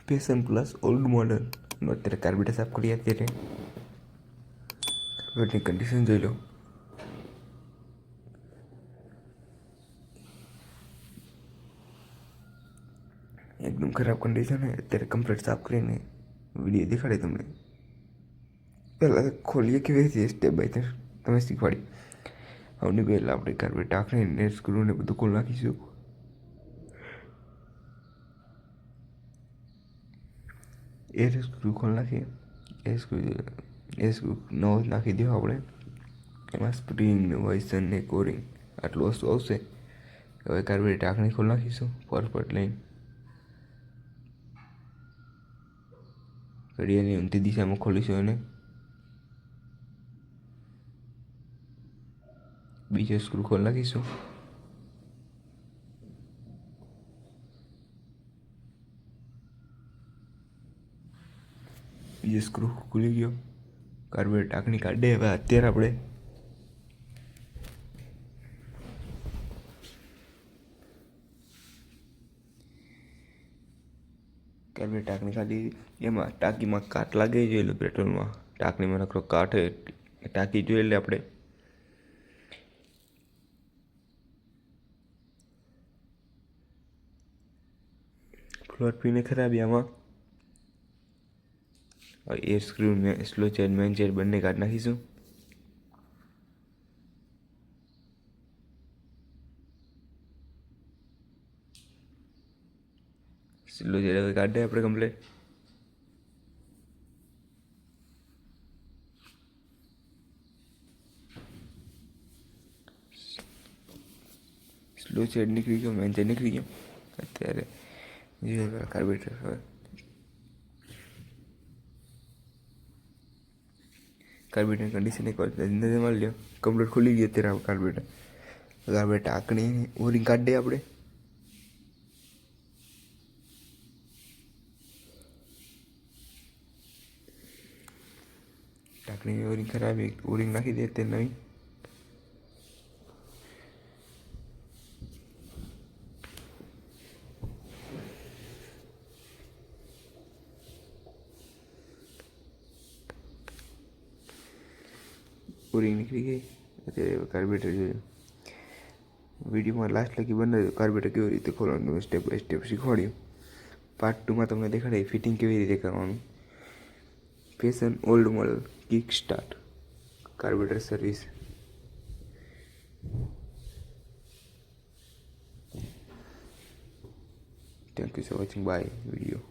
Passion plus old મોડલનો અત્યારે carburettor સાફ કરીએ. અત્યારે કાર્બેટની કન્ડિશન જોઈ લો. એકદમ ખરાબ કન્ડિશન છે. અત્યારે કમ્પ્લીટ સાફ કરીને વિડીયો દેખાડે તમને. પહેલાં ખોલીએ કેવી રીતે સ્ટેપ બાય સ્ટેપ તમે શીખવાડી. સૌની પહેલાં આપણે કાર્બેટ ઢાંકીને સ્ક્રૂને બધું ખોલી નાખીશું. એર સ્ક્રૂ ખોલી નાખીએ. એ સ્ક્રૂ નવો નાખી દો આપણે. એમાં સ્પ્રિંગ વાઇસન ને કોરિંગ આટલું વસ્તુ આવશે. હવે કાર્બેટ ઢાંકણી ખોલી નાખીશું પરફેક્ટ લઈને. ઘડિયાળની ઊંધી દિશામાં ખોલીશું એને. બીજો સ્ક્રૂ ખોલી નાખીશું. બીજો સ્ક્રૂ ખુલી ગયો. કાર્બેટ ઢાંકણી કાઢે. હવે અત્યારે આપણે કાર્બેટ ઢાંકણી કાઢી. એમાં ટાંકીમાં કાટ લાગે જોઈએ. પેટ્રોલમાં ટાંકણીમાં નકરો કાટ ટાંકી જોઈએ. એટલે આપણે ફ્લોર પીને ખરાબી આમાં એર સ્ક્રૂ સ્લો ચેન મેન ચેન બંને કાઢી નાખીશું. સ્લો ચેન હવે કાઢે આપણે કમ્પ્લીટ. સ્લો ચેન નીકળી ગયો. મેન ચેન નીકળી ગયો. અત્યારે કાર્બેટર હવે કાર્બેટની કન્ડિશન એક વાર નજર મારી લ્યો. કમ્પ્લીટ ખુલી ગઈ અત્યારે કાર્બેટર. કાર્બેટ ઢાંકણી ઓરિંગ કાઢી દે આપણે. ઢાંકણી ઓરિંગ ખરાબ ઓરિંગ નાખી દે તે નવી. ઓરિંગ નીકળી ગઈ. અત્યારે કાર્બેટર જોયું. વિડીયોમાં લાસ્ટ લગી બનાવ્યું કાર્બેટર કેવી રીતે ખોલવાનું સ્ટેપ બાય સ્ટેપ શીખવાડ્યું. પાર્ટ 2માં તમને દેખાડે ફિટિંગ કેવી રીતે કરવાનું. Passion old model kick start carburettor service. Thank you for watching. Bye video.